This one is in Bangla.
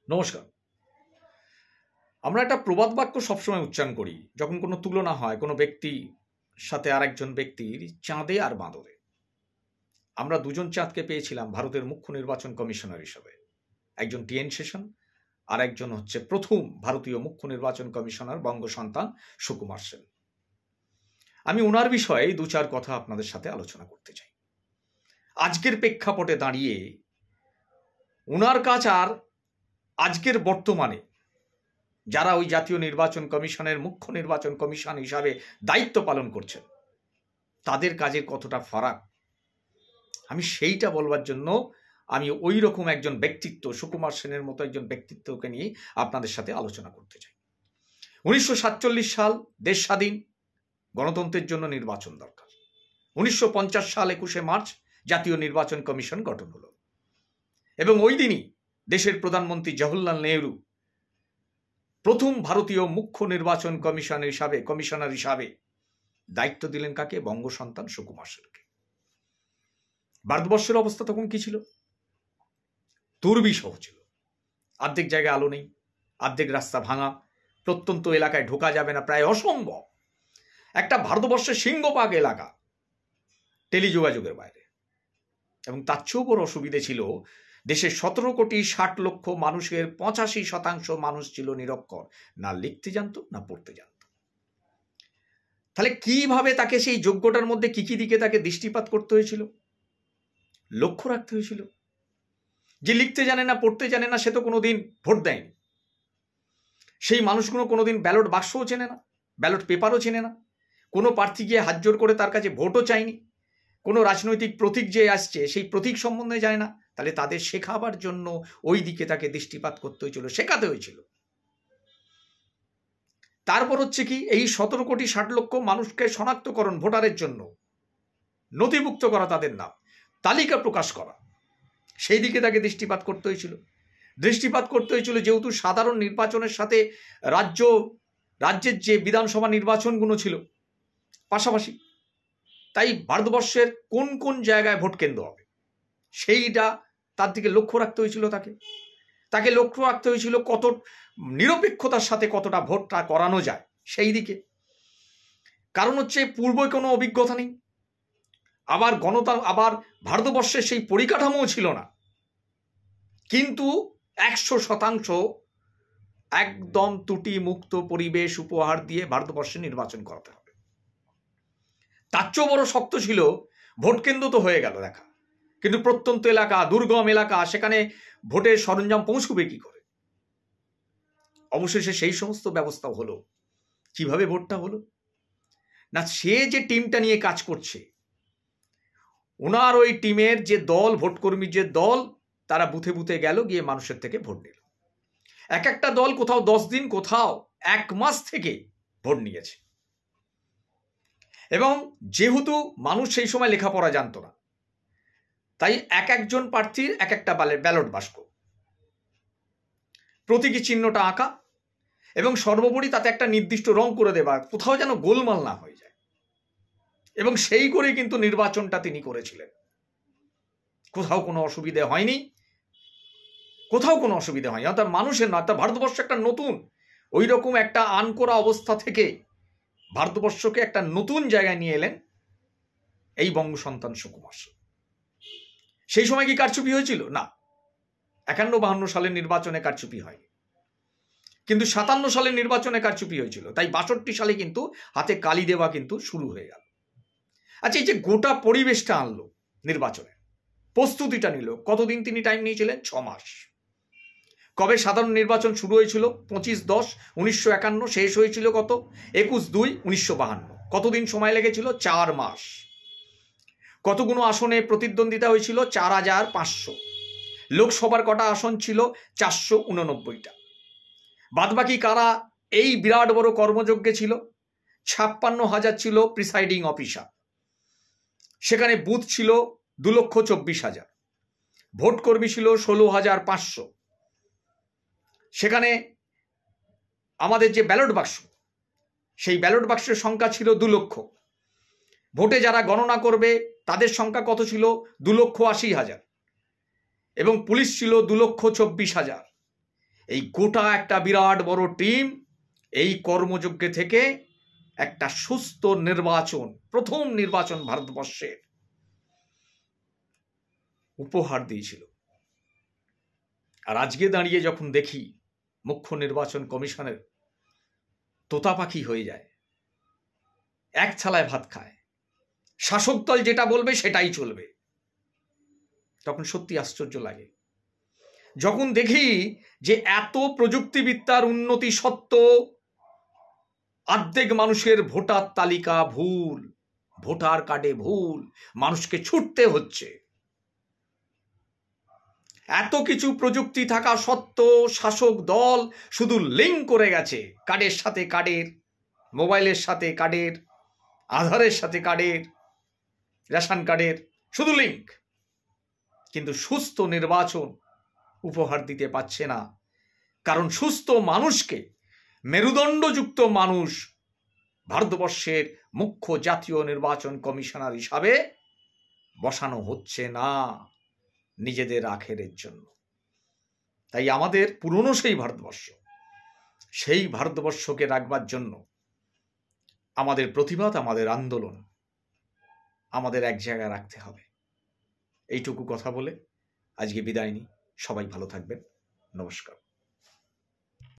নমস্কার। আমরা একটা প্রবাদ বাক্য সবসময় উচ্চারণ করি যখন কোনো তুলনা হয় কোনো ব্যক্তির সাথে আরেকজন ব্যক্তির, চাঁদে আর বাঁদরে। আমরা দুজন চাঁদকে পেয়েছিলাম ভারতের মুখ্য নির্বাচন কমিশনার হিসেবে, একজন টিএন সেশন আর একজন হচ্ছে প্রথম ভারতীয় মুখ্য নির্বাচন কমিশনার বঙ্গ সন্তান সুকুমার সেন। আমি ওনার বিষয়ে দু চার কথা আপনাদের সাথে আলোচনা করতে চাই। আজকের প্রেক্ষাপটে দাঁড়িয়ে ওনার কাজ আর আজকের বর্তমানে যারা ওই জাতীয় নির্বাচন কমিশনের মুখ্য নির্বাচন কমিশন হিসাবে দায়িত্ব পালন করছেন তাদের কাজের কতটা ফারাক, আমি সেইটা বলবার জন্য আমি ওই রকম একজন ব্যক্তিত্ব, সুকুমার সেনের মতো একজন ব্যক্তিত্বকে নিয়ে আপনাদের সাথে আলোচনা করতে চাই। 1947 সাল দেশ স্বাধীন, গণতন্ত্রের জন্য নির্বাচন দরকার। 1950 সাল 21শে মার্চ জাতীয় নির্বাচন কমিশন গঠন হলো এবং ওই দিনই দেশের প্রধানমন্ত্রী জওহরলাল নেহরু প্রথম ভারতীয় মুখ্য নির্বাচন কমিশনার হিসাবে দায়িত্ব দিলেন কাকে? বঙ্গ সন্তান সুকুমার সেনকে। ভারতবর্ষের অবস্থা তখন কি ছিল? দুর্বিষহ ছিল। অর্ধেক জায়গায় আলো নেই, অর্ধেক রাস্তা ভাঙা, প্রত্যন্ত এলাকায় ঢোকা যাবে না, প্রায় অসম্ভব। একটা ভারতবর্ষের সিংহভাগ এলাকা টেলিযোগাযোগের বাইরে, এবং তার চেয়েও বড় অসুবিধে ছিল দেশের 17,60,00,000 মানুষের 85% মানুষ ছিল নিরক্ষর, না লিখতে জানতো না পড়তে জানতো। তাহলে কিভাবে তাকে সেই যোগ্যতার মধ্যে কি কি দিকে তাকে দৃষ্টিপাত করতে হয়েছিল, লক্ষ্য রাখতে হয়েছিল? যে লিখতে জানে না পড়তে জানে না সে তো কোনোদিন ভোট দেয়নি, সেই মানুষগুলো কোনোদিন ব্যালট বাক্সও চেনে না, ব্যালট পেপারও চেনে না, কোনো প্রার্থী গিয়ে হাত জোর করে তার কাছে ভোটও চায়নি, কোনো রাজনৈতিক প্রতীক যে আসছে সেই প্রতীক সম্বন্ধে জানে না। তাহলে তাদের শেখাবার জন্য ওই দিকে তাকে দৃষ্টিপাত করতে হয়েছিল, শেখাতে হয়েছিল। তারপর হচ্ছে কি, এই 17,60,00,000 মানুষকে শনাক্তকরণ, ভোটারের জন্য নথিভুক্ত করা, তাদের নাম তালিকা প্রকাশ করা, সেই দিকে তাকে দৃষ্টিপাত করতে হয়েছিল। যেহেতু সাধারণ নির্বাচনের সাথে রাজ্যের যে বিধানসভা নির্বাচনগুলো ছিল পাশাপাশি, তাই ভারতবর্ষের কোন কোন জায়গায় ভোট কেন্দ্র হবে সেইটা তার দিকে লক্ষ্য রাখতে হয়েছিল। তাকে লক্ষ্য রাখতে হয়েছিল কত নিরপেক্ষতার সাথে কতটা ভোটটা করানো যায় সেই দিকে। কারণ হচ্ছে পূর্বে কোনো অভিজ্ঞতা নেই, আবার ভারতবর্ষের সেই পরিকাঠামোও ছিল না, কিন্তু 100% একদম ত্রুটি মুক্ত পরিবেশ উপহার দিয়ে ভারতবর্ষে নির্বাচন করাতে হবে। তার চেয়েও বড় শক্ত ছিল, ভোট কেন্দ্র তো হয়ে গেল দেখা, কিন্তু প্রত্যন্ত এলাকা, দুর্গম এলাকা, সেখানে ভোটের সরঞ্জাম পৌঁছবে কি করে? অবশেষে সেই সমস্ত ব্যবস্থা হলো। কিভাবে ভোটটা হলো না, সে যে টিমটা নিয়ে কাজ করছে, ওনার ওই টিমের যে দল, ভোটকর্মীর যে দল, তারা বুথে বুথে গেল, গিয়ে মানুষের থেকে ভোট নিল। এক একটা দল কোথাও 10 দিন, কোথাও 1 মাস থেকে ভোট নিয়েছে। এবং যেহেতু মানুষ সেই সময় লেখাপড়া জানতো না, তাই একজন প্রার্থীর এক একটা ব্যালট বাক্স, প্রতীকী চিহ্নটা আঁকা, এবং সর্বোপরি তাতে একটা নির্দিষ্ট রং করে দেওয়া, কোথাও যেন গোলমাল না হয়ে যায়। এবং সেই করে কিন্তু নির্বাচনটা তিনি করেছিলেন। কোথাও কোনো অসুবিধে হয়নি, অর্থাৎ মানুষের না, অর্থাৎ ভারতবর্ষ একটা নতুন, ওই রকম একটা আনকোরা অবস্থা থেকে ভারতবর্ষকে একটা নতুন জায়গায় নিয়ে এলেন এই বঙ্গ সন্তান সুকুমার সেন। সেই সময় কি কারচুপি হয়েছিল? না, 51-52 সালের নির্বাচনে কারচুপি হয়নি, কিন্তু 57 সালের নির্বাচনে কারচুপি হয়েছিল। তাই 62 সালে কিন্তু হাতে কালি দেওয়া কিন্তু শুরু হয়ে গেল। আচ্ছা, এই যে গোটা পরিবেশটা আনলো, নির্বাচনে প্রস্তুতিটা নিল, কতদিন তিনি টাইম নিয়েছিলেন? 6 মাস। কবে সাধারণ নির্বাচন শুরু হয়েছিল? 25-10-1951, শেষ হয়েছিল কত? 21-2-1952। কতদিন সময় লেগেছিল? 4 মাস। কতগুলো আসনে প্রতিদ্বন্দ্বিতা হয়েছিল? 4,500। লোকসভার কটা আসন ছিল? 489টা। বাদবাকি কারা এই বিরাট বড় কর্মযজ্ঞে ছিল? 56,000 ছিল প্রিসাইডিং অফিসার, সেখানে বুথ ছিল 2,24,000, ভোটকর্মী ছিল 16,500, সেখানে আমাদের যে ব্যালট বাক্স, সেই ব্যালট বাক্সের সংখ্যা ছিল 2 লক্ষ। ভোটে যারা গণনা করবে তাদের সংখ্যা কত ছিল? 2,80,000, এবং পুলিশ ছিল 2,24,000। এই গোটা একটা বিরাট বড় টিম এই কর্মযজ্ঞে থেকে একটা সুস্থ নির্বাচন, প্রথম নির্বাচন ভারতবর্ষের উপহার দিয়েছিল। আর আজকে দাঁড়িয়ে যখন দেখি মুখ্য নির্বাচন কমিশনের তোতা পাখি হয়ে যায়, এক ছালায় ভাত খায়, শাসক দল যেটা বলবে সেটাই চলবে, তখন সত্যি আশ্চর্য লাগে। যখন দেখি যে এত প্রযুক্তিবিদ্যার উন্নতি সত্ত্বেও অর্ধেক মানুষের ভোটার তালিকা ভুল, ভোটার কার্ডে ভুল, মানুষকে ছুটতে হচ্ছে, এত কিছু প্রযুক্তি থাকা সত্ত্বেও শাসক দল শুধু লিঙ্ক করে গেছে কার্ডের সাথে কার্ডের, মোবাইলের সাথে কার্ডের, আধারের সাথে কার্ডের, রেশন কার্ডের, শুধু লিঙ্ক, কিন্তু সুস্থ নির্বাচন উপহার দিতে পারছে না। কারণ সুস্থ মানুষকে, মেরুদণ্ডযুক্ত মানুষ ভারতবর্ষের মুখ্য জাতীয় নির্বাচন কমিশনার হিসাবে বসানো হচ্ছে না নিজেদের আখেরের জন্য। তাই আমাদের পুরনো সেই ভারতবর্ষ, সেই ভারতবর্ষকে রাখবার জন্য আমাদের প্রতিবাদ, আমাদের আন্দোলন আমাদের এক জায়গায় রাখতে হবে। এইটুকু কথা বলে আজকে বিদায় নিই। সবাই ভালো থাকবেন। নমস্কার।